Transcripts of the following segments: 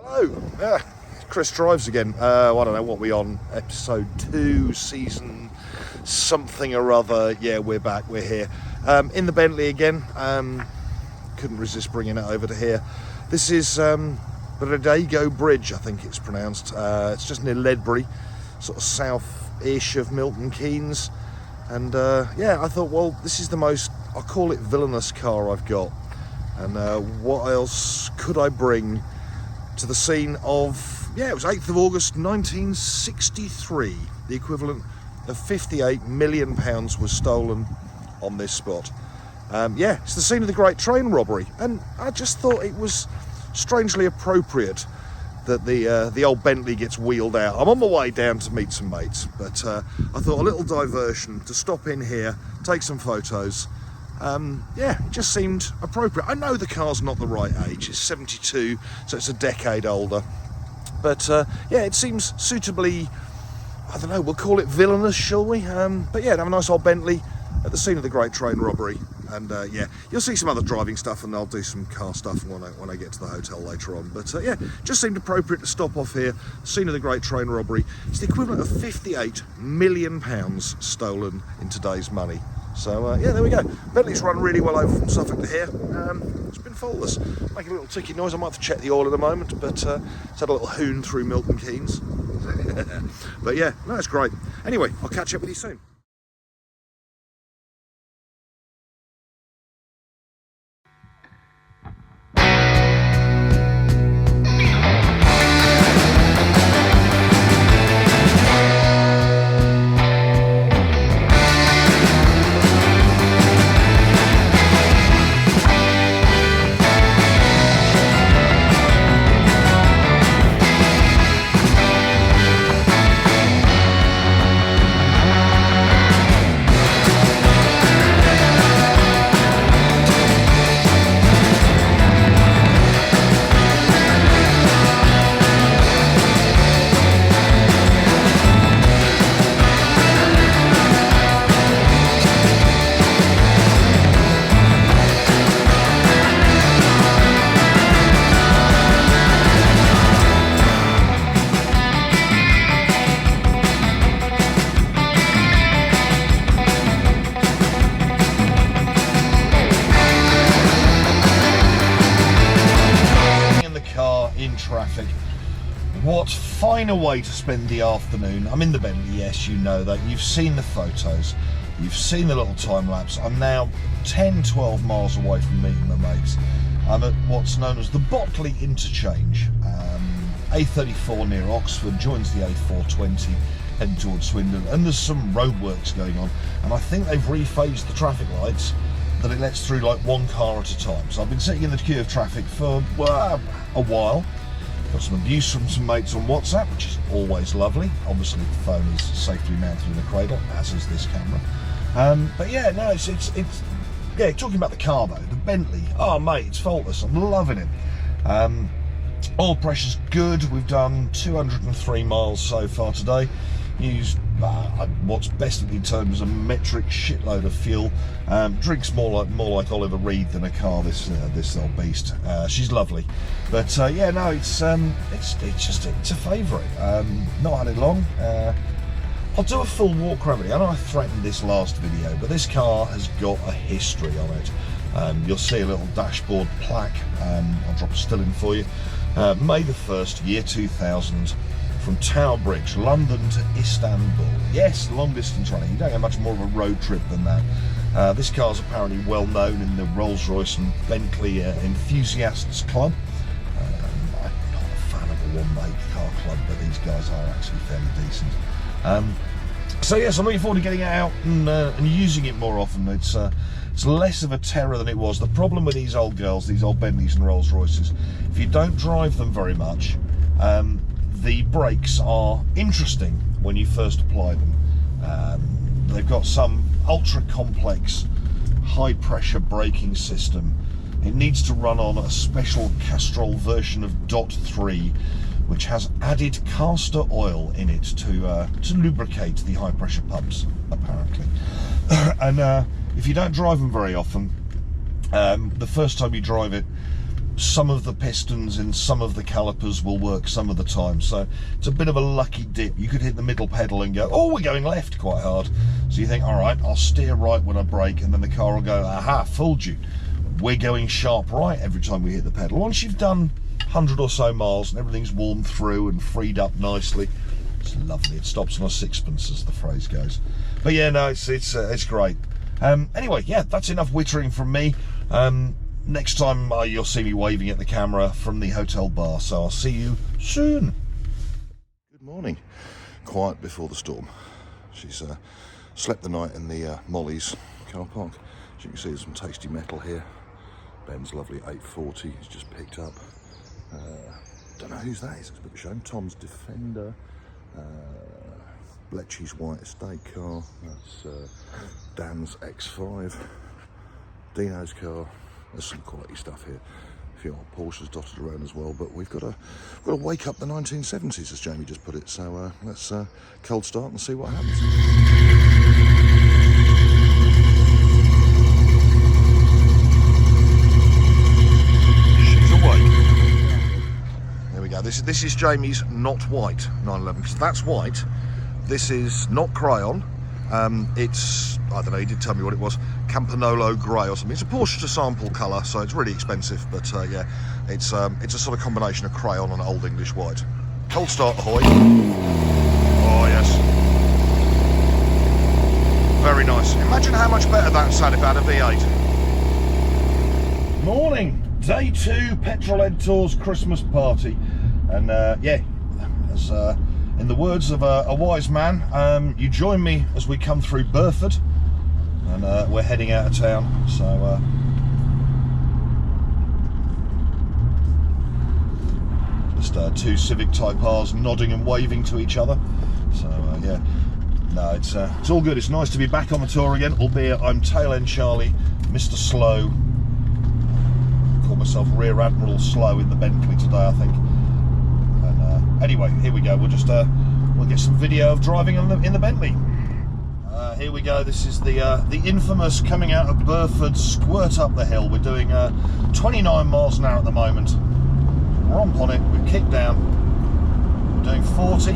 Hello, Chris Drives again. I don't know what we on, episode 2, season something or other. Yeah, we're back, we're here. In the Bentley again. Couldn't resist bringing it over to here. This is the Rodego Bridge, I think it's pronounced. It's just near Ledbury, sort of south-ish of Milton Keynes. And yeah, I thought, well, this is the most, I'll call it villainous car I've got. And what else could I bring to the scene of, yeah, it was 8th of August 1963. The equivalent of £58 million was stolen on this spot. Yeah, it's the scene of the Great Train Robbery, and I just thought it was strangely appropriate that the old Bentley gets wheeled out. I'm on my way down to meet some mates, but I thought a little diversion to stop in here, take some photos. Yeah, it just seemed appropriate. I know the car's not the right age, it's 72, so it's a decade older, but yeah, it seems suitably, I don't know, we'll call it villainous, shall we? But yeah, have a nice old Bentley at the scene of the Great Train Robbery. And yeah, you'll see some other driving stuff, and I'll do some car stuff when I get to the hotel later on. But yeah, just seemed appropriate to stop off here, scene of the Great Train Robbery. It's the equivalent of £58 million stolen in today's money. So yeah, there we go. Bentley's run really well over from Suffolk to here. It's been faultless. Making a little ticking noise. I might have to check the oil in a moment, but it's had a little hoon through Milton Keynes. But yeah, no, it's great. Anyway, I'll catch up with you soon. Traffic. What finer way to spend the afternoon. I'm in the Bentley, yes, you know that. You've seen the photos, you've seen the little time lapse. I'm now 10-12 miles away from meeting my mates. I'm at what's known as the Botley Interchange. A34 near Oxford joins the A420 heading towards Swindon, and there's some roadworks going on, and I think they've rephased the traffic lights that it lets through like one car at a time. So I've been sitting in the queue of traffic for, well, a while. Got some abuse from some mates on WhatsApp, which is always lovely. Obviously the phone is safely mounted in the cradle, as is this camera. But yeah, no, it's yeah, talking about the car though, the Bentley, oh mate, it's faultless, I'm loving it. Oil pressure's good, we've done 203 miles so far today. Used what's bestly termed as a metric shitload of fuel. Drinks more like Oliver Reed than a car. This old beast. She's lovely, but yeah, no, it's a favourite. Not had it long. I'll do a full walk around. I know I threatened this last video, but this car has got a history on it. You'll see a little dashboard plaque. I'll drop a still in for you. May the 1st, year 2000. From Tower Bridge, London to Istanbul. Yes, long distance running. You don't get much more of a road trip than that. This car's apparently well known in the Rolls-Royce and Bentley enthusiasts club. I'm not a fan of the one-make car club, but these guys are actually fairly decent. So yes, I'm looking forward to getting it out and using it more often. It's less of a terror than it was. The problem with these old girls, these old Bentleys and Rolls-Royces, if you don't drive them very much, the brakes are interesting when you first apply them. They've got some ultra complex high pressure braking system. It needs to run on a special Castrol version of DOT 3, which has added castor oil in it to lubricate the high pressure pumps, apparently. And if you don't drive them very often, the first time you drive it, some of the pistons and some of the calipers will work some of the time, so it's a bit of a lucky dip. You could hit the middle pedal and go, oh, we're going left quite hard, so you think, all right, I'll steer right when I brake, and then the car will go, aha, fooled you, we're going sharp right every time we hit the pedal. Once you've done 100 or so miles and everything's warmed through and freed up nicely, it's lovely. It stops on a sixpence, as the phrase goes. But yeah, no, it's great. Anyway, yeah, that's enough wittering from me. Next time you'll see me waving at the camera from the hotel bar, so I'll see you soon. Good morning. Quiet before the storm. She's slept the night in the Molly's car park. As you can see, there's some tasty metal here. Ben's lovely 840 he's just picked up. Don't know whose that is, it's a bit of a shame. Tom's Defender. Bletchley's white estate car. That's Dan's X5. Dino's car. There's some quality stuff here. A few old Porsches dotted around as well, but we've got to wake up the 1970s, as Jamie just put it. So let's cold start and see what happens. She's awake. There we go. This is Jamie's not white 911, because that's white. This is not crayon. It's, I don't know, he did tell me what it was, Campanolo grey or something. It's a Porsche to sample colour, so it's really expensive, but yeah, it's a sort of combination of crayon and old English white. Cold start, ahoy. Oh yes. Very nice. Imagine how much better that sounded if it had a V8. Morning, day 2 Petrolhead Tours Christmas party. And yeah, as in the words of a wise man, you join me as we come through Burford, and we're heading out of town. So just 2 Civic Type R's nodding and waving to each other. So yeah, no, it's all good. It's nice to be back on the tour again, albeit I'm tail end Charlie, Mr. Slow. I call myself Rear Admiral Slow in the Bentley today, I think. Anyway, here we go. We'll just we'll get some video of driving in the Bentley. Here we go. This is the infamous coming out of Burford squirt up the hill. We're doing 29 miles an hour at the moment. We're on it. We've kicked down. We're doing 40,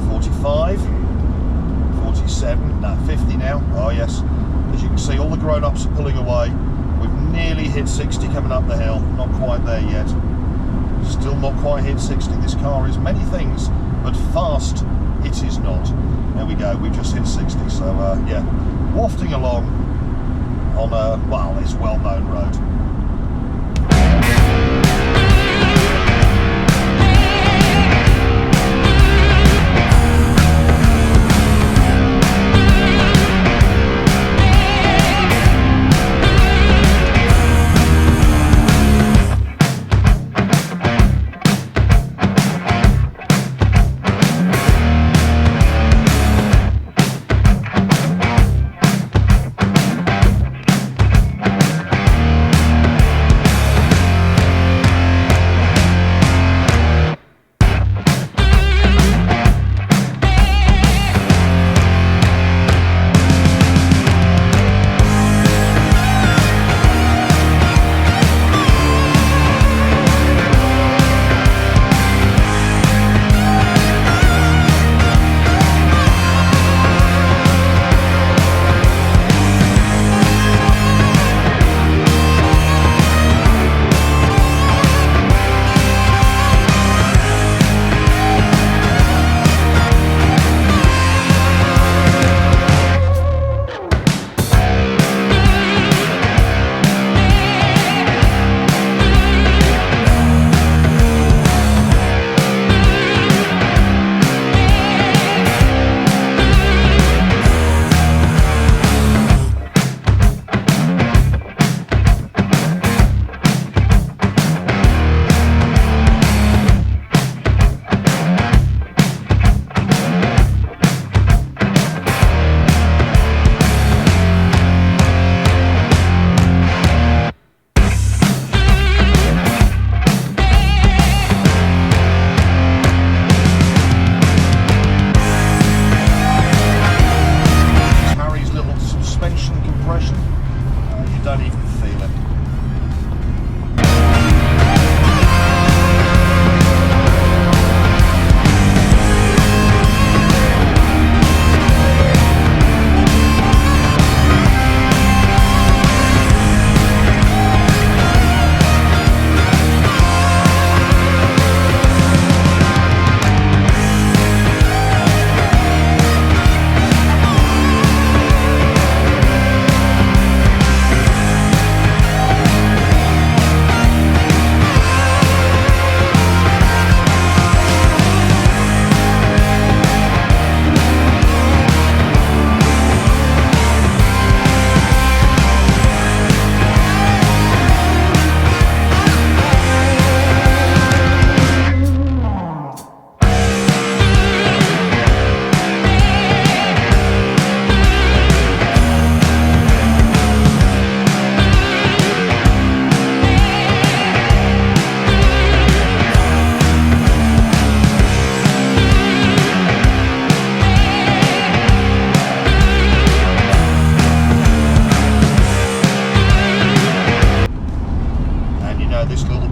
45, 47, no 50 now. Oh yes. As you can see, all the grown-ups are pulling away. We've nearly hit 60 coming up the hill. Not quite there yet. Still not quite hit 60. This car is many things, but fast it is not. There we go, we've just hit 60, so yeah, wafting along on well, this well-known road.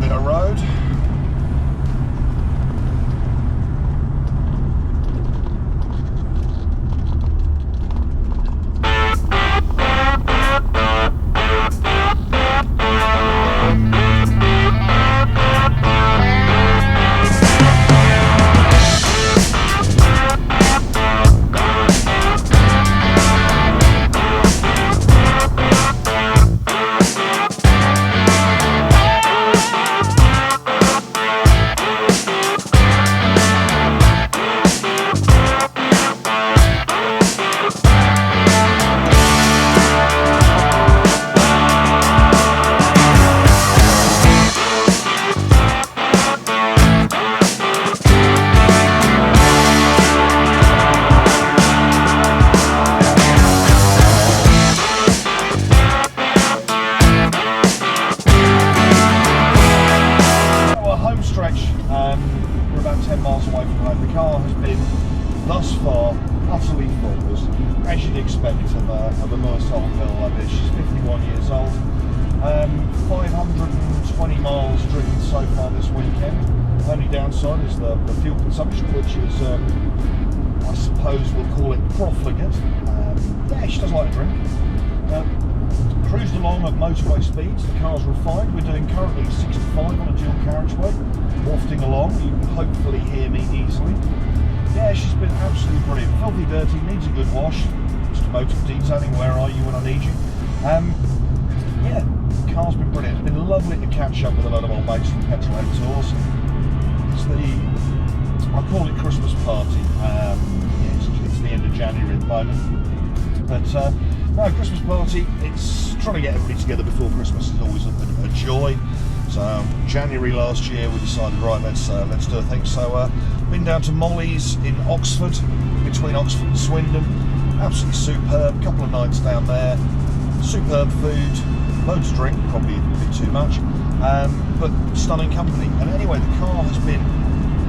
bit of road. We're about 10 miles away from home. The car has been thus far utterly faultless, as you'd expect of a nice old girl like this. She's 51 years old, 520 miles driven so far this weekend. Only downside is the fuel consumption, which is, I suppose we'll call it profligate. Yeah, she does like a drink. Cruised along at motorway speeds, the car's refined. We're doing currently 65 on a dual carriageway, wafting along. You can hopefully hear me easily. Yeah, she's been absolutely brilliant. Filthy dirty, needs a good wash. Just motive detailing, where are you when I need you? Yeah, the car's been brilliant. It's been lovely to catch up with a lot of old mates from Petrolhead Tours. It's I call it Christmas party. Yeah, it's the end of January at the moment. But no, Christmas party, it's trying to get everybody together before Christmas is always a joy. So January last year we decided, right, let's do a thing. So been down to Molly's in Oxford, between Oxford and Swindon. Absolutely superb, couple of nights down there. Superb food, loads of drink, probably a bit too much, but stunning company. And anyway, the car has been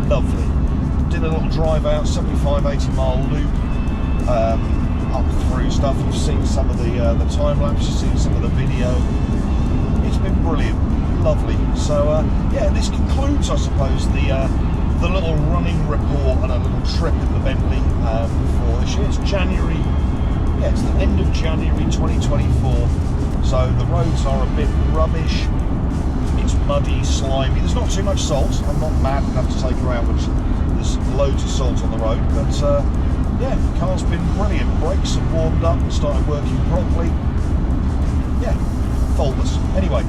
lovely. Did a little drive out, 75-80 mile loop, up through stuff. You've seen some of the time lapse, you've seen some of the video. It's been brilliant, lovely. So yeah, this concludes, I suppose, the little running report and a little trip in the Bentley for this year. It's January, yeah, it's the end of January 2024. So the roads are a bit rubbish. It's muddy, slimy. There's not too much salt. I'm not mad enough to take her out, but there's loads of salt on the road. But yeah, the car's been brilliant. Brakes have warmed up and started working properly. Yeah, faultless. Anyway,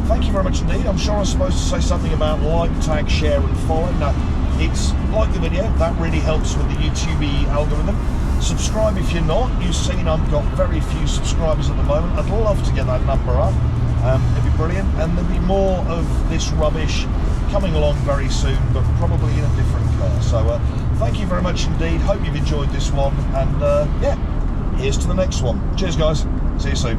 thank you very much indeed. I'm sure I'm supposed to say something about like, tag, share and follow. No, it's like the video. That really helps with the YouTube algorithm. Subscribe if you're not. You've seen I've got very few subscribers at the moment. I'd love to get that number up. It'd be brilliant. And there'll be more of this rubbish coming along very soon, but probably in a different car. So thank you very much indeed. Hope you've enjoyed this one, and yeah, here's to the next one. Cheers guys, see you soon.